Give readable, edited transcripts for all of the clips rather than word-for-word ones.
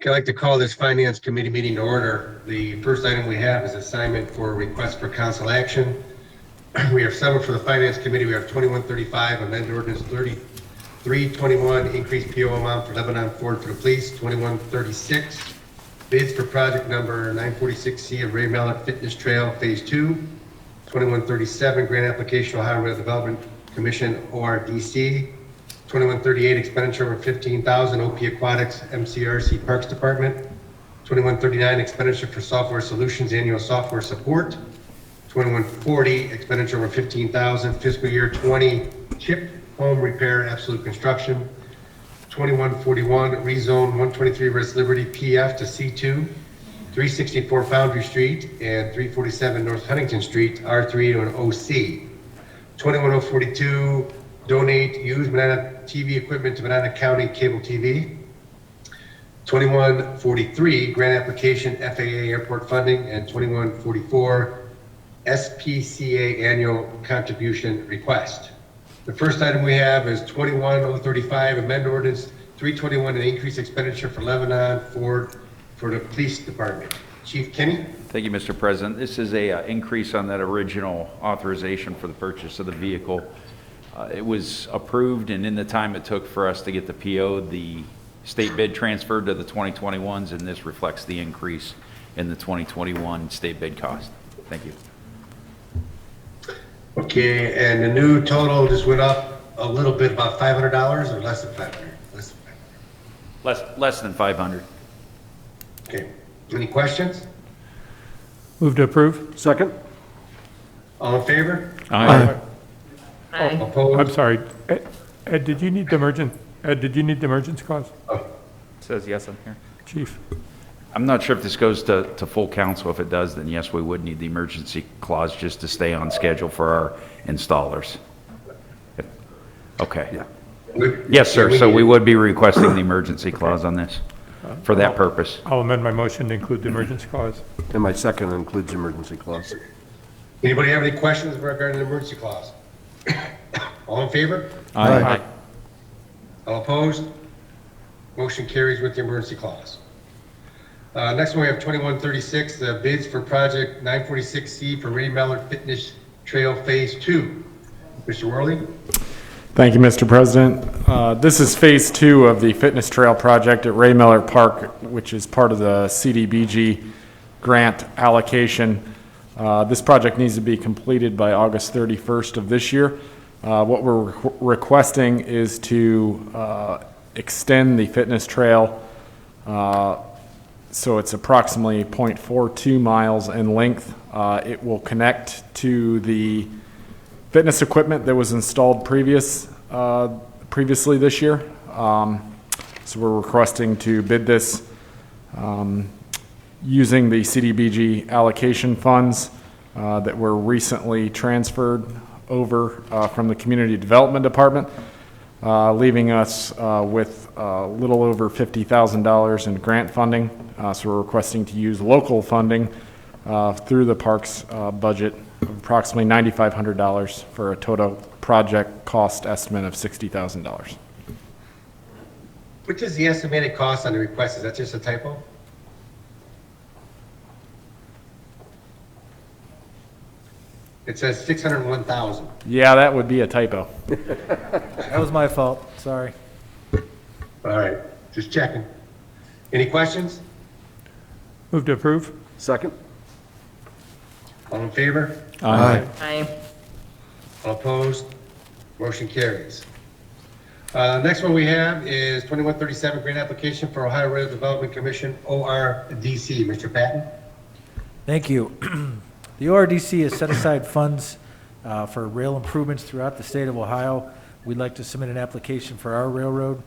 I'd like to call this Finance Committee meeting to order. The first item we have is assignment for a request for council action. We have several for the Finance Committee. We have 2135, amend ordinance 3321, increase PO amount for Lebanon Ford for the police. 2136, bids for project number 946C of Ray Mallett Fitness Trail Phase 2. 2137, grant application Ohio Rail Development Commission, ORDC. 2138, expenditure over 15,000, OP Aquatics, MCRC Parks Department. 2139, expenditure for software solutions, annual software support. 2140, expenditure over 15,000, fiscal year 20 chip home repair, absolute construction. 2141, rezone 123 West Liberty PF to C2, 364 Foundry Street and 347 North Huntington Street, R3 to an OC. 21042, donate used Banana TV equipment to Banana County Cable TV. 2143, grant application FAA airport funding, and 2144, SPCA annual contribution request. The first item we have is 21035, amend ordinance 321, and increase expenditure for Lebanon Ford for the police department. Chief Kenny? Thank you, Mr. President. This is a increase on that original authorization for the purchase of the vehicle. It was approved, and in the time it took for us to get the PO, the state bid transferred to the 2021s, and this reflects the increase in the 2021 state bid cost. Thank you. Okay, and the new total just went up a little bit, about $500 or less than 500? Less than 500. Okay, any questions? Move to approve. Second? All in favor? Aye. Opposed? I'm sorry. Ed, did you need the emergency clause? Oh, Says yes on here. Chief? I'm not sure if this goes to full council. If it does, then yes, we would need the emergency clause just to stay on schedule for our installers. Okay. Yes, sir. So we would be requesting the emergency clause on this for that purpose. I'll amend my motion to include the emergency clause. And my second includes emergency clause. Anybody have any questions regarding the emergency clause? All in favor? Aye. All opposed? Motion carries with the emergency clause. Next one, we have 2136, the bids for project 946C for Ray Mallett Fitness Trail Phase 2. Mr. Worley? Thank you, Mr. President. This is phase 2 of the fitness trail project at Ray Miller Park, which is part of the CDBG grant allocation. This project needs to be completed by August 31st of this year. What we're requesting is to extend the fitness trail so it's approximately 0.42 miles in length. It will connect to the fitness equipment that was installed previously this year. So we're requesting to bid this using the CDBG allocation funds that were recently transferred over from the Community Development Department, leaving us with a little over $50,000 in grant funding. So we're requesting to use local funding through the parks budget of approximately $9,500 for a total project cost estimate of $60,000. Which is the estimated cost on the request? Is that just a typo? It says 601,000. Yeah, that would be a typo. That was my fault, sorry. All right, just checking. Any questions? Move to approve. Second? All in favor? Aye. All opposed? Motion carries. Next one we have is 2137, grant application for Ohio Rail Development Commission, ORDC. Mr. Patton? Thank you. The ORDC has set aside funds for rail improvements throughout the state of Ohio. We'd like to submit an application for our railroad.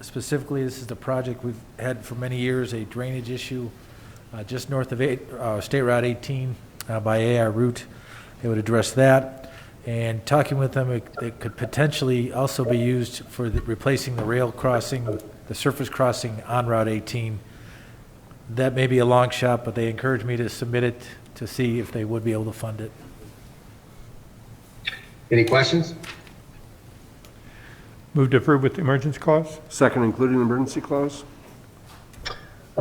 Specifically, this is the project we've had for many years, a drainage issue just north of State Route 18 by AR Route. They would address that. And talking with them, it could potentially also be used for replacing the rail crossing, the surface crossing on Route 18. That may be a long shot, but they encouraged me to submit it to see if they would be able to fund it. Any questions? Move to approve with the emergency clause. Second including emergency clause?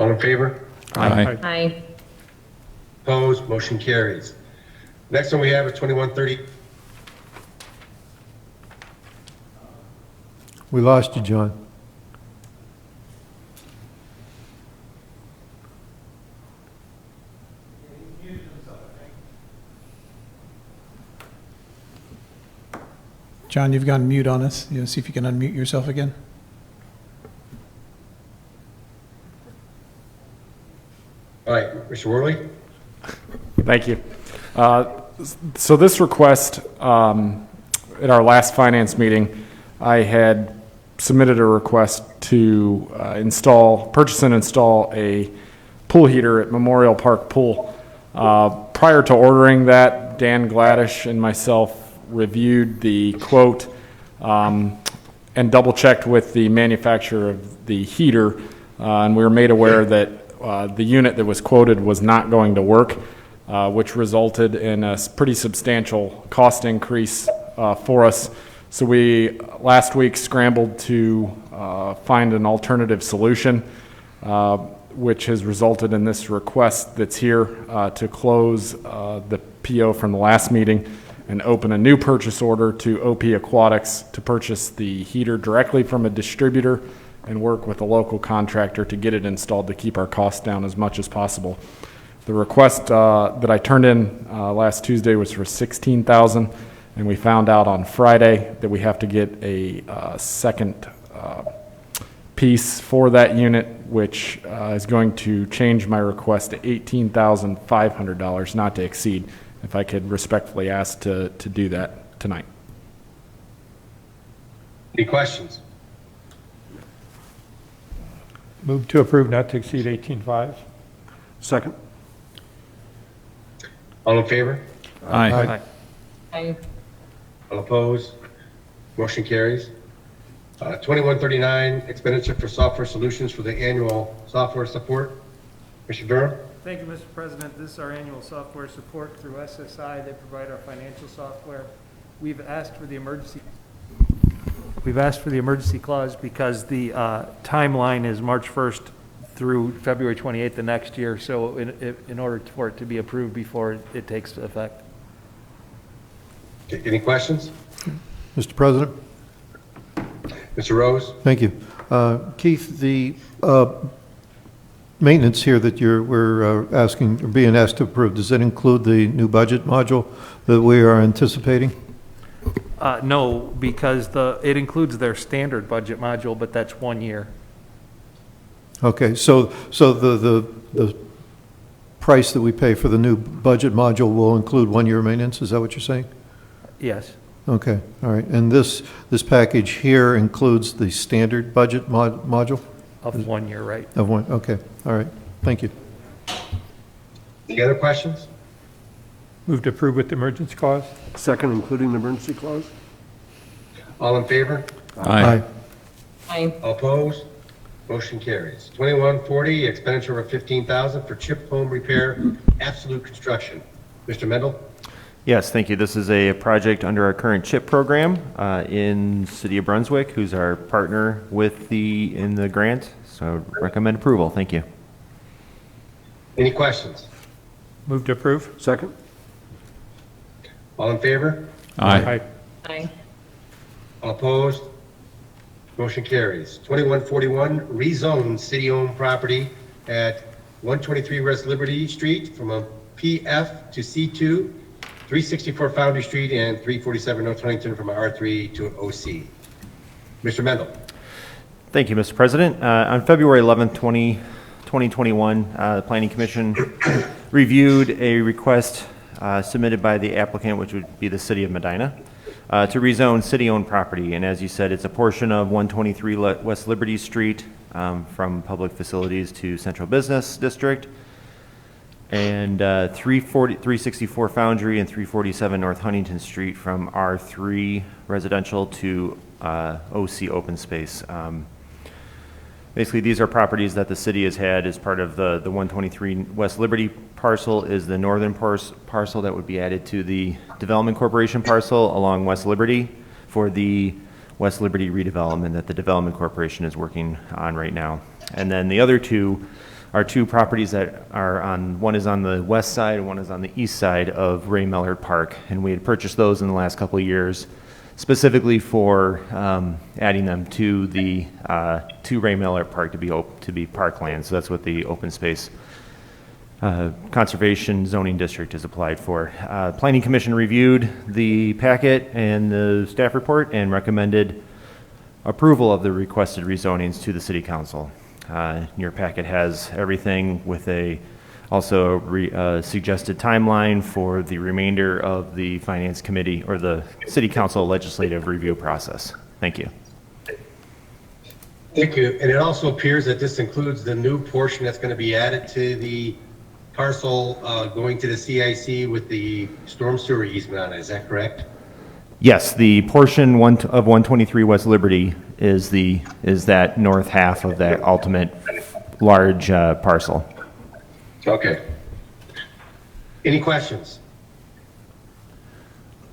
All in favor? Aye. Aye. Opposed? Motion carries. Next one we have is 2130. We lost you, John. John, you've gone mute on us. See if you can unmute yourself again. All right, Mr. Worley? Thank you. So this request, at our last finance meeting, I had submitted a request to purchase and install a pool heater at Memorial Park Pool. Prior to ordering that, Dan Gladish and myself reviewed the quote and double-checked with the manufacturer of the heater, and we were made aware that the unit that was quoted was not going to work, which resulted in a pretty substantial cost increase for us. So we last week scrambled to find an alternative solution, which has resulted in this request that's here to close the PO from the last meeting and open a new purchase order to OP Aquatics to purchase the heater directly from a distributor and work with a local contractor to get it installed to keep our costs down as much as possible. The request that I turned in last Tuesday was for $16,000, and we found out on Friday that we have to get a second piece for that unit, which is going to change my request to $18,500, not to exceed, if I could respectfully ask to do that tonight. Any questions? Move to approve not to exceed 18.5. Second? All in favor? Aye. Aye. All opposed? Motion carries. 2139, expenditure for software solutions for the annual software support. Mr. Durham? Thank you, Mr. President. This is our annual software support through SSI. They provide our financial software. We've asked for the emergency clause because the timeline is March 1st through February 28th the next year. So in order for it to be approved before it takes effect. Okay, any questions? Mr. President? Mr. Rose? Thank you. Keith, the maintenance here that we're being asked to approve, does that include the new budget module that we are anticipating? No, because it includes their standard budget module, but that's 1 year. Okay, so the price that we pay for the new budget module will include 1 year maintenance, is that what you're saying? Yes. Okay, all right. And this package here includes the standard budget module? Of 1 year, right? Of one, okay, all right. Thank you. Any other questions? Move to approve with the emergency clause. Second, including the emergency clause? All in favor? Aye. Aye. All opposed? Motion carries. 2140, expenditure of $15,000 for chip home repair, Absolute Construction. Mr. Mendel? Yes, thank you. This is a project under our current CHIP program in City of Brunswick, who's our partner in the grant. So recommend approval. Thank you. Any questions? Move to approve. Second? All in favor? Aye. Aye. All opposed? Motion carries. 2141, rezone city-owned property at 123 West Liberty Street from a PF to C2, 364 Foundry Street, and 347 North Huntington from R3 to OC. Mr. Mendel. Thank you, Mr. President. On February 11th, 2021, the Planning Commission reviewed a request submitted by the applicant, which would be the City of Medina, to rezone city-owned property. And as you said, it's a portion of 123 West Liberty Street from public facilities to Central Business District, and 364 Foundry and 347 North Huntington Street from R3 residential to OC open space. Basically, these are properties that the city has had as part of the 123 West Liberty parcel is the northern parcel that would be added to the Development Corporation parcel along West Liberty for the West Liberty redevelopment that the Development Corporation is working on right now. And then the other two are two properties that are on, one is on the west side and one is on the east side of Ray Mellard Park. And we had purchased those in the last couple of years, specifically for adding them to the to Ray Mellard Park to be parkland. So that's what the open space conservation zoning district is applied for. Planning Commission reviewed the packet and the staff report and recommended approval of the requested rezonings to the City Council. Your packet has everything with also suggested timeline for the remainder of the Finance Committee or the City Council legislative review process. Thank you. Thank you. And it also appears that this includes the new portion that's going to be added to the parcel going to the CIC with the storm sewer easement on it. Is that correct? Yes, the portion of 123 West Liberty is that north half of that ultimate large parcel. Okay. Any questions?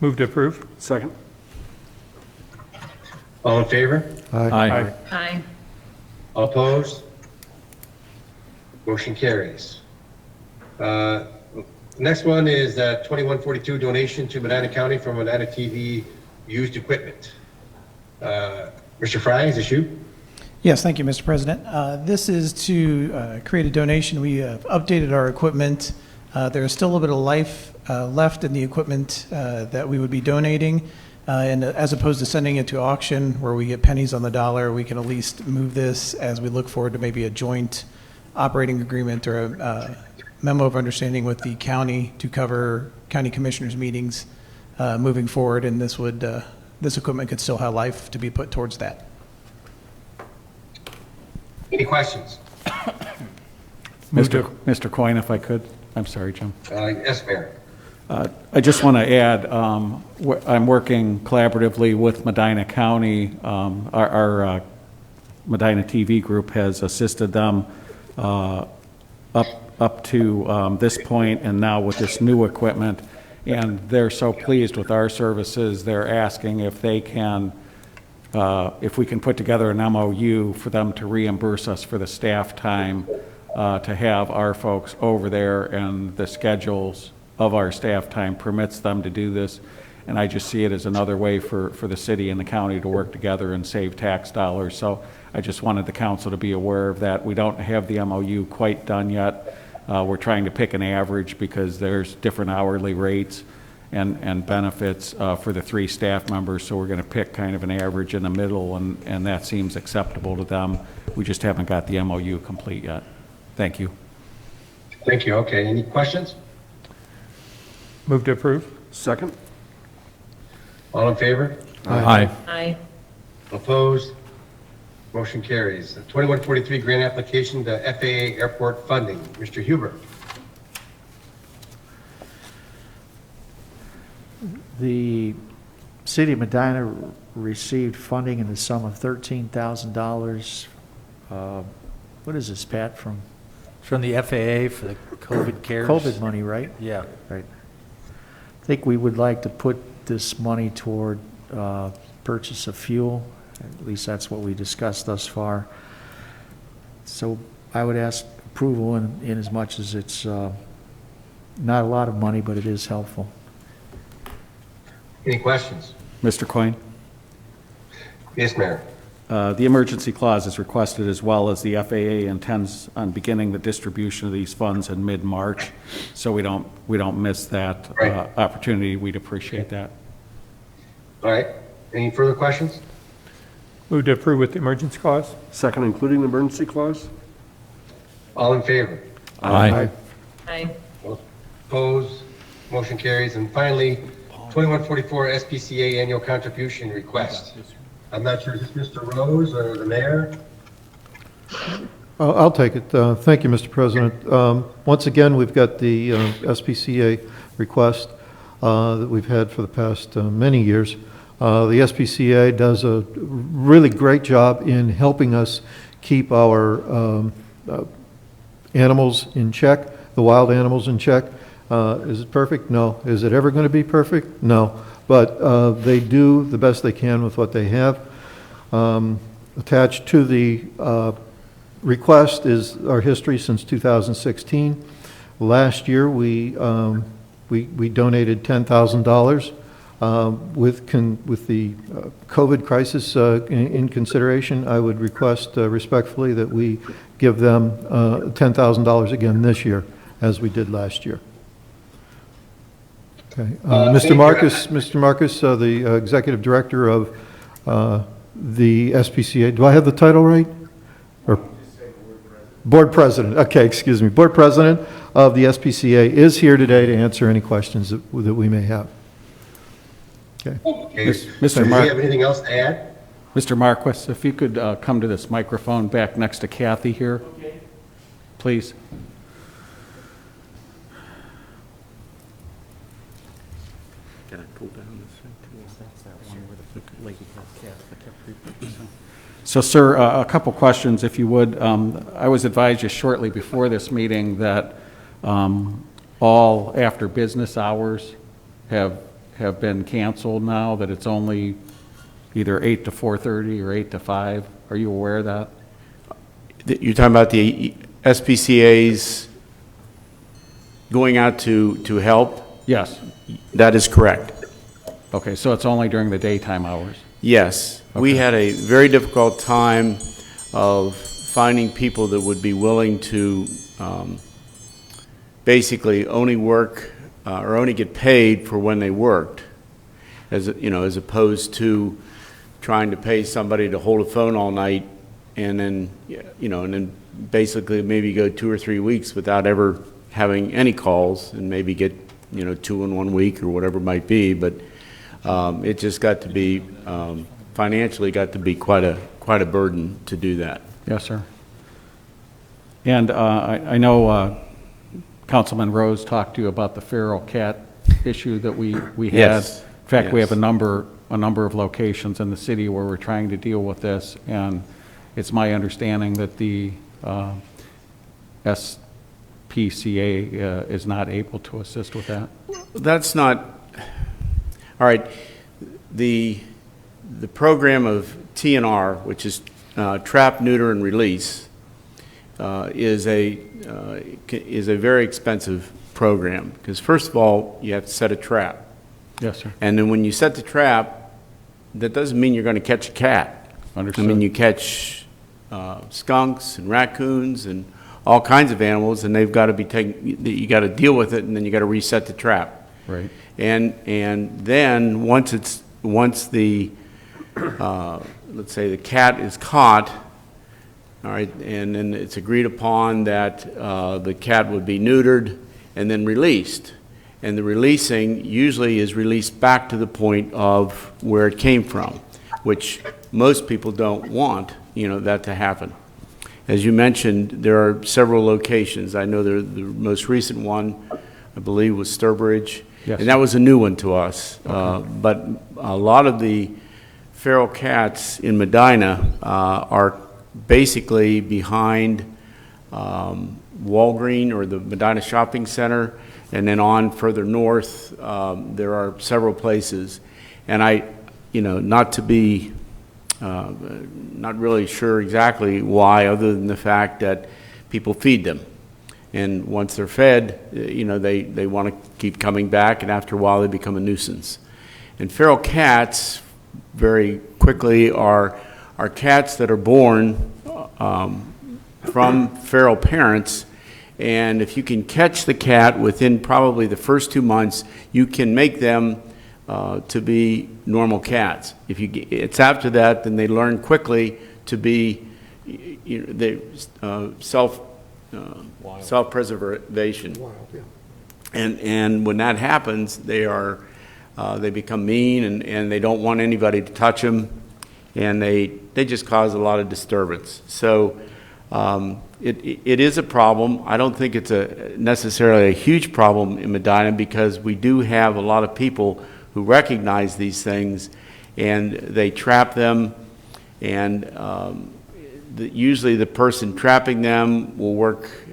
Move to approve. Second. All in favor? Aye. Aye. All opposed? Motion carries. Next one is 2142 donation to Medina County from Medina TV used equipment. Mr. Fry, is this you? Yes, thank you, Mr. President. This is to create a donation. We have updated our equipment. There is still a little bit of life left in the equipment that we would be donating. And as opposed to sending it to auction where we get pennies on the dollar, we can at least move this as we look forward to maybe a joint operating agreement or a memo of understanding with the county to cover county commissioners' meetings moving forward. And this would this equipment could still have life to be put towards that. Any questions? Mr. Coyne, if I could. I'm sorry, Jim. Yes, Mayor. I just want to add, I'm working collaboratively with Medina County. Our Medina TV group has assisted them up to this point, and now with this new equipment. And they're so pleased with our services, they're asking if they can, if we can put together an MOU for them to reimburse us for the staff time to have our folks over there, and the schedules of our staff time permits them to do this. And I just see it as another way for the city and the county to work together and save tax dollars. So I just wanted the council to be aware of that. We don't have the MOU quite done yet. We're trying to pick an average because there's different hourly rates and benefits for the 3 staff members. So we're going to pick kind of an average in the middle, and that seems acceptable to them. We just haven't got the MOU complete yet. Thank you. Thank you. Okay. Any questions? Move to approve. Second. All in favor? Aye. Aye. Opposed? Motion carries. 2143 grant application to FAA airport funding. Mr. Huber. The city of Medina received funding in the sum of $13,000. What is this, Pat, from? From the FAA for the COVID cares. COVID money, right? Yeah. Right. I think we would like to put this money toward purchase of fuel. At least that's what we discussed thus far. So I would ask approval in as much as it's not a lot of money, but it is helpful. Any questions? Mr. Coyne? Yes, Mayor. The emergency clause is requested, as well as the FAA intends on beginning the distribution of these funds in mid-March, so we don't miss that opportunity. We'd appreciate that. All right. Any further questions? Move to approve with the emergency clause. Second, including the emergency clause? All in favor? Aye. Aye. Opposed? Motion carries. And finally, 2144 SPCA annual contribution request. I'm not sure, is this Mr. Rose or the mayor? I'll take it. Thank you, Mr. President. Once again, we've got the SPCA request that we've had for the past many years. The SPCA does a really great job in helping us keep our animals in check, the wild animals in check. Is it perfect? No. Is it ever going to be perfect? No. But they do the best they can with what they have. Attached to the request is our history since 2016. Last year, we donated $10,000. With the COVID crisis in consideration, I would request respectfully that we give them $10,000 again this year, as we did last year. Okay. Mr. Marcus, the Executive Director of the SPCA, do I have the title right? Or Board President. Okay, excuse me. Board President of the SPCA is here today to answer any questions that we may have. Okay. Okay. Mr. Do you Mark- have anything else to add? Mr. Marquis, if you could come to this microphone back next to Kathy here, please. Can I pull down this thing too? That's that one where the lady got cast. I kept repeating. So, sir, a couple questions, if you would. I was advised just shortly before this meeting that all after business hours have been canceled now, that it's only either 8 to 4:30 or 8 to 5. Are you aware of that? You're talking about the SPCA's going out to help? Yes. That is correct. Okay, so it's only during the daytime hours? Yes. Okay. We had a very difficult time of finding people that would be willing to basically only work or only get paid for when they worked, as opposed to trying to pay somebody to hold a phone all night and then basically maybe go 2 or 3 weeks without ever having any calls and maybe get 2 in 1 week or whatever it might be. But it just got to be financially got to be quite a burden to do that. Yes, sir. And I know Councilman Rose talked to you about the feral cat issue that we had. Yes. In fact, we Yes. have a number of locations in the city where we're trying to deal with this, and it's my understanding that the SPCA is not able to assist with that. That's not, all right, the program of TNR, which is trap, neuter, and release, is a very expensive program, because first of all, you have to set a trap. Yes, sir. And then when you set the trap, that doesn't mean you're going to catch a cat. Understood. I mean, you catch skunks and raccoons and all kinds of animals, and they've got to be taken, you got to deal with it, and then you got to reset the trap. Right. And then once the let's say the cat is caught, all right, and then it's agreed upon that the cat would be neutered and then released. And the releasing usually is released back to the point of where it came from, which most people don't want, that to happen. As you mentioned, there are several locations. I know the most recent one, I believe, was Sturbridge. Yes. And that was a new one to us. But a lot of the feral cats in Medina are basically behind Walgreen or the Medina Shopping Center, and then on further north, there are several places. And not really sure exactly why, other than the fact that people feed them. And once they're fed, they want to keep coming back, and after a while they become a nuisance. And feral cats, very quickly, are cats that are born from feral parents, and if you can catch the cat within probably the first 2 months, you can make them to be normal cats. It's after that, then they learn quickly to be self-preservation. And when that happens, they become mean, and they don't want anybody to touch them, and they just cause a lot of disturbance. So it is a problem. I don't think it's necessarily a huge problem in Medina, because we do have a lot of people who recognize these things, and they trap them, and usually the person trapping them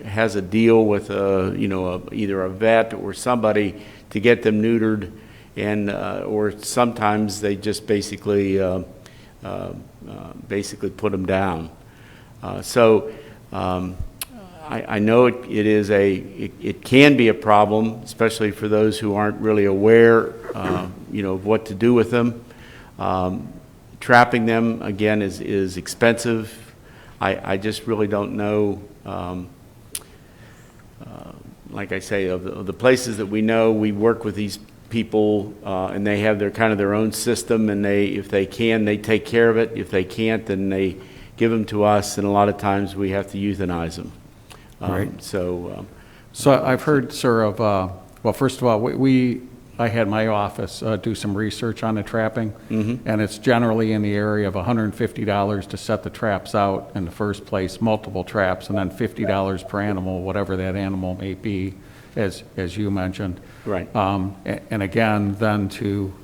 has a deal with either a vet or somebody to get them neutered, and or sometimes they just basically put them down. So I know it can be a problem, especially for those who aren't really aware, of what to do with them. Trapping them, again, is expensive. I just really don't know, like I say, of the places that we know, we work with these people, and they have their own system, and if they can, they take care of it. If they can't, then they give them to us, and a lot of times we have to euthanize them. Right. So I've heard, sir, of, well, first of all, I had my office do some research on the trapping, and it's generally in the area of $150 to set the traps out in the first place, multiple traps, and then $50 per animal, whatever that animal may be, as you mentioned. Right. And again, then to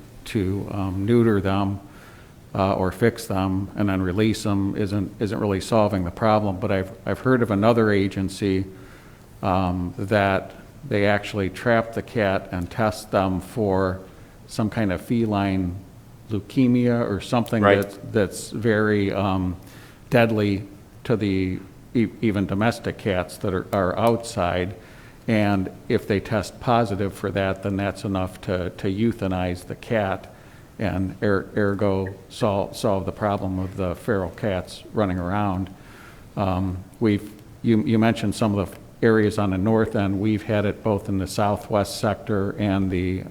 neuter them or fix them and then release them isn't really solving the problem. But I've heard of another agency that they actually trap the cat and test them for some kind of feline leukemia or something that's very deadly to the even domestic cats that are outside. And if they test positive for that, then that's enough to euthanize the cat and ergo solve the problem of the feral cats running around. You mentioned some of the areas on the north end. We've had it both in the southwest sector and the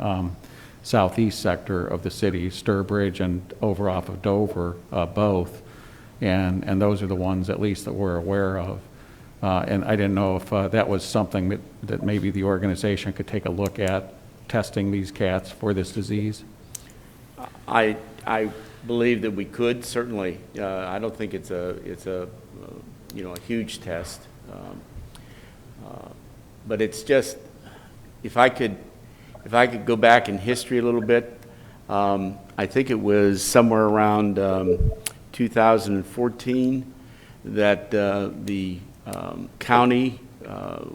southeast sector of the city, Sturbridge and over off of Dover, both. And those are the ones, at least, that we're aware of. And I didn't know if that was something that maybe the organization could take a look at, testing these cats for this disease. I believe that we could, certainly. I don't think it's a huge test. But it's just, if I could go back in history a little bit, I think it was somewhere around 2014 that the county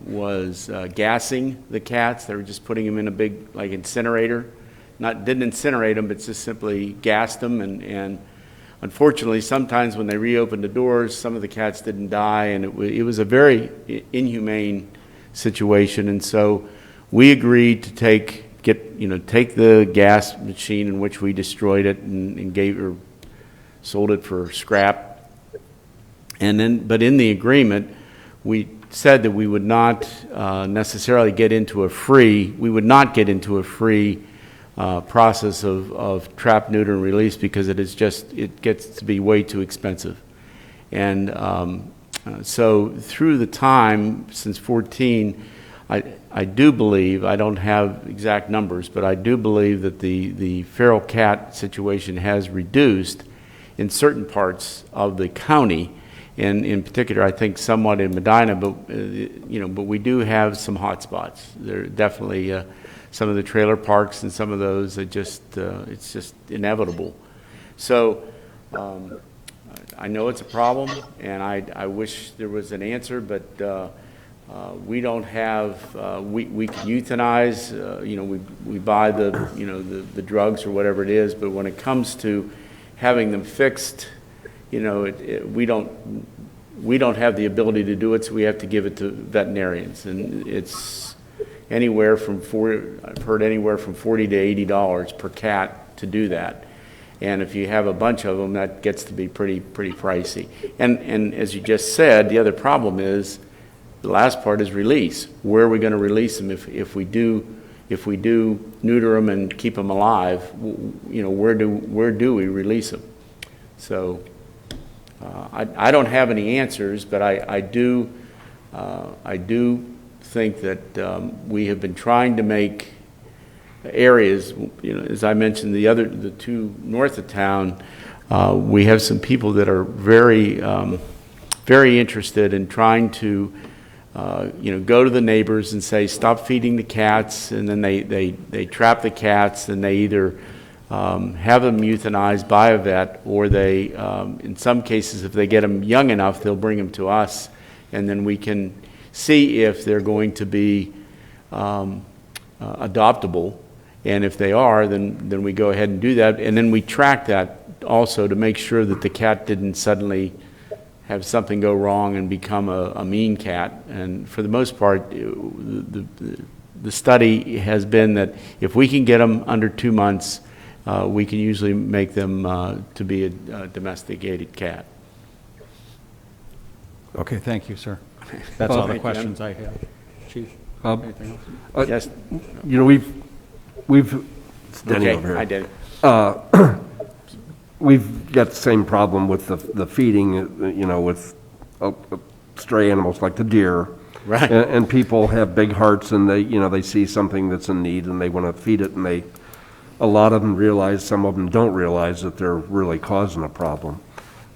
was gassing the cats. They were just putting them in a big, like, incinerator. Didn't incinerate them, but just simply gassed them. And unfortunately, sometimes when they reopened the doors, some of the cats didn't die, and it was a very inhumane situation. And so we agreed to take the gas machine in which we destroyed it and sold it for scrap. But in the agreement, we said that we would not necessarily get into a free process of trap, neuter, and release, because it gets to be way too expensive. And so through the time since 14, I do believe, I don't have exact numbers, but I do believe that the feral cat situation has reduced in certain parts of the county, and in particular, I think somewhat in Medina, but we do have some hot spots. There are definitely some of the trailer parks and some of those are it's just inevitable. So I know it's a problem, and I wish there was an answer, but we don't have. We can euthanize. We buy the drugs or whatever it is, but when it comes to having them fixed, we don't have the ability to do it, so we have to give it to veterinarians, and it's anywhere from I've heard anywhere from $40 to $80 per cat to do that. And if you have a bunch of them, that gets to be pretty pricey. And as you just said, the other problem is the last part is release. Where are we going to release them if we do neuter them and keep them alive? Where do we release them? So I don't have any answers, but I do think that we have been trying to make areas, as I mentioned, the two north of town, we have some people that are very interested in trying to go to the neighbors and say, stop feeding the cats, and then they trap the cats, and they either have them euthanized by a vet, or they, in some cases, if they get them young enough, they'll bring them to us, and then we can see if they're going to be adoptable. And if they are, then we go ahead and do that. And then we track that also to make sure that the cat didn't suddenly have something go wrong and become a mean cat. And for the most part, the study has been that if we can get them under 2 months, we can usually make them to be a domesticated cat. Okay, thank you, sir. That's all the Thank you. questions I have. Chief, Bob? anything else? Yes. You know, we've, it's Denny Okay, over here. I did. We've got the same problem with the feeding, you know, with stray animals like the deer. Right. And people have big hearts and they, you know, they see something that's in need and they want to feed it and a lot of them realize, some of them don't realize that they're really causing a problem.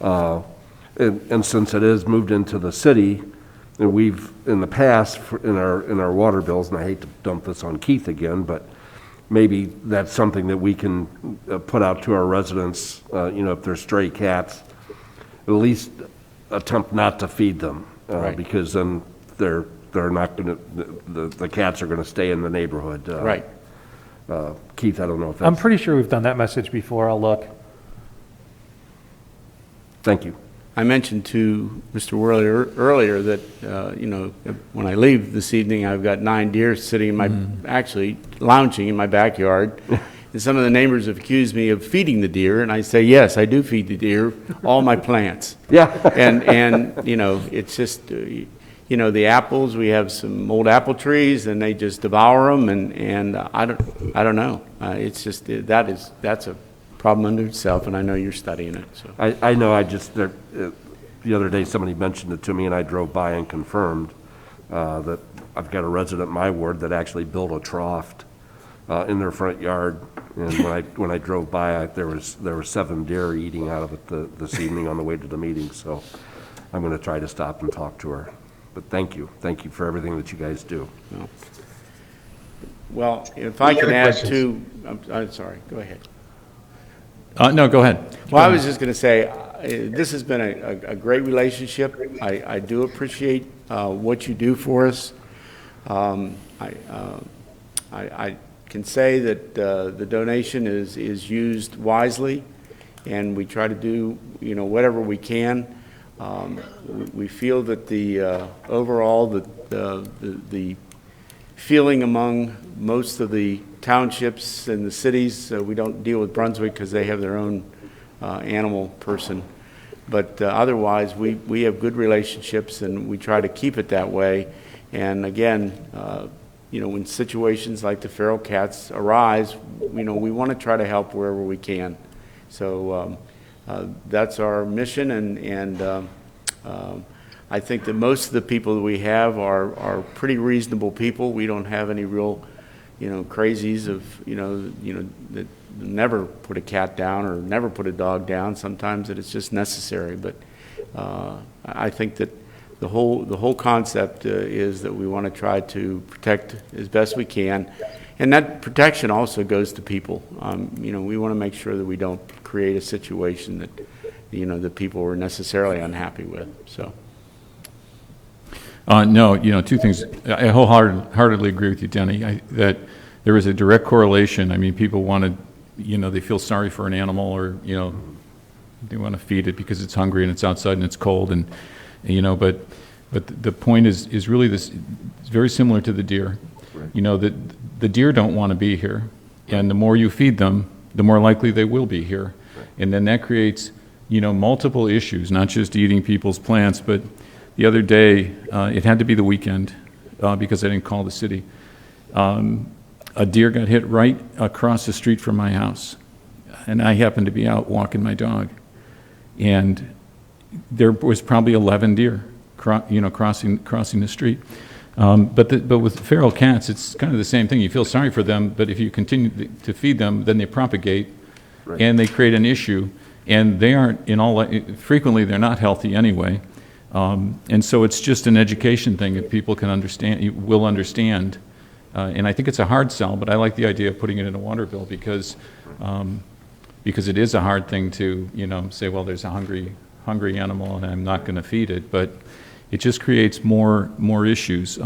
And since it is moved into the city, and we've, in the past, in our water bills, and I hate to dump this on Keith again, but maybe that's something that we can put out to our residents, you know, if they're stray cats, at least attempt not to feed them. Right. Because then they're not going to, the cats are going to stay in the neighborhood. Right. Keith, I don't know if I'm that's, pretty sure we've done that message before. I'll look. thank you. I mentioned to Mr. Worley earlier that, you know, when I leave this evening, I've got 9 deer sitting in my, actually lounging in my backyard. And some of the neighbors have accused me of feeding the deer, and I say, yes, I do feed the deer all my plants. Yeah. And you know, it's just, you know, the apples, we have some old apple trees, and they just devour them, and I don't know. It's just, that's a problem unto itself, and I know you're studying it, so. I know, I just, the other day, somebody mentioned it to me, and I drove by and confirmed that I've got a resident in my ward that actually built a trough in their front yard, and when I drove by, there were 7 deer eating out of it this evening on the way to the meeting, so I'm going to try to stop and talk to her. But thank you for everything that you guys do. No. Well, if I Any can other add questions? to, I'm sorry, go ahead. No, go ahead. Well, I was just going to say, this has been a great relationship. I do appreciate what you do for us. I can say that the donation is used wisely, and we try to do, you know, whatever we can. We feel that the overall, the feeling among most of the townships and the cities, we don't deal with Brunswick because they have their own animal person. But otherwise, we have good relationships, and we try to keep it that way. And again, you know, when situations like the feral cats arise, you know, we want to try to help wherever we can. So that's our mission, and I think that most of the people that we have are pretty reasonable people. We don't have any real, you know, crazies of, you know, that never put a cat down or never put a dog down. Sometimes that it's just necessary. But I think that the whole concept is that we want to try to protect as best we can, and that protection also goes to people. You know, we want to make sure that we don't create a situation that, you know, that people are necessarily unhappy with. So. No, you know, 2 things. I wholeheartedly agree with you, Denny, that there is a direct correlation. I mean, people want to, you know, they feel sorry for an animal, or, you know, they want to feed it because it's hungry and it's outside and it's cold, and you know, but the point is really this, it's very similar to the deer. Right. You know, the deer don't want to be here, and the more you feed them, the more likely they will be here. Right. And then that creates, you know, multiple issues, not just eating people's plants, but the other day, it had to be the weekend because I didn't call the city. A deer got hit right across the street from my house, and I happened to be out walking my dog, and there was probably 11 deer, you know, crossing the street. But with feral cats, it's kind of the same thing. You feel sorry for them, but if you continue to feed them, then they propagate, right, and they create an issue, and they aren't frequently they're not healthy anyway. And so it's just an education thing that people can understand, will understand. And I think it's a hard sell, but I like the idea of putting it in a water bill because it is a hard thing to, you know, say, well, there's a hungry animal and I'm not going to feed it, but it just creates more issues.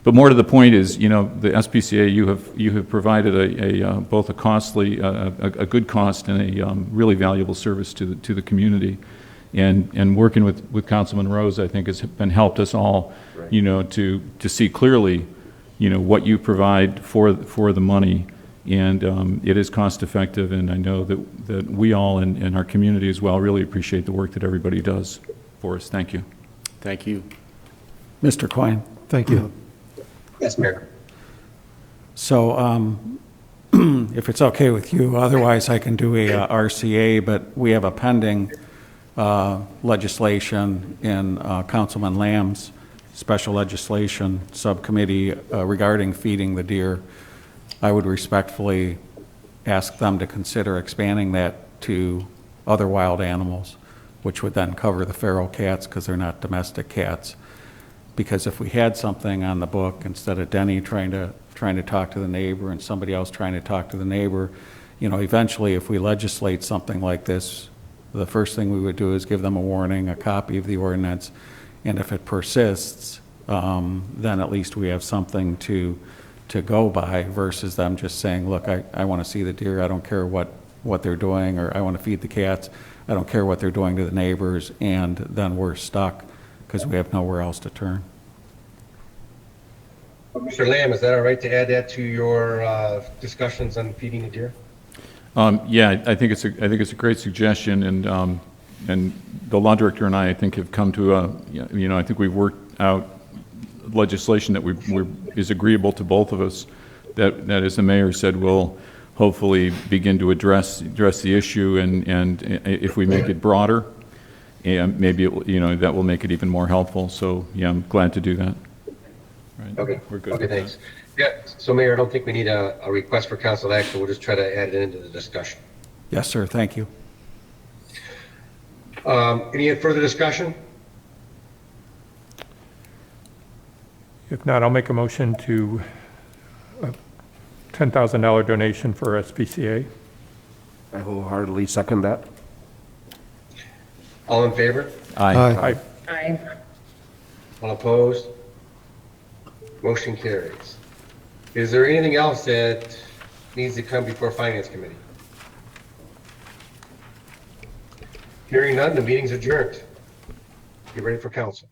But more to the point is, you know, the SPCA, you have provided both a costly, a good cost and a really valuable service to the community. And working with Councilman Rose, I think has been helped us all, you know, to see clearly, you know, what you provide for the money. And it is cost effective, and I know that we all in our community as well really appreciate the work that everybody does for us. Thank you. Thank you. Mr. Coyne? Thank you. Yes, Mayor. So if it's okay with you, otherwise I can do a RCA, but we have a pending legislation in Councilman Lamb's special legislation subcommittee regarding feeding the deer. I would respectfully ask them to consider expanding that to other wild animals, which would then cover the feral cats because they're not domestic cats. Because if we had something on the book, instead of Denny trying to talk to the neighbor and somebody else trying to talk to the neighbor, you know, eventually if we legislate something like this, the first thing we would do is give them a warning, a copy of the ordinance, and if it persists, then at least we have something to go by versus them just saying, look, I want to see the deer, I don't care what they're doing, or I want to feed the cats, I don't care what they're doing to the neighbors, and then we're stuck because we have nowhere else to turn. Mr. Lamb, is that all right to add that to your discussions on feeding the deer? Yeah, I think it's a great suggestion, and the law director and I think have come to I think we've worked out legislation that is agreeable to both of us. That as the mayor said, will hopefully begin to address the issue, and if we make it broader, and maybe that will make it even more helpful. So yeah, I'm glad to do that. Right. Okay. We're good. Okay, thanks. Yeah. So Mayor, I don't think we need a request for council action. We'll just try to add it into the discussion. Yes, sir, thank you. Any further discussion? If not, I'll make a motion to a $10,000 donation for SPCA. I wholeheartedly second that. All in favor? Aye. Aye. Aye. All opposed? Motion carries. Is there anything else that needs to come before Finance Committee? Hearing none, the meeting's adjourned. Get ready for council.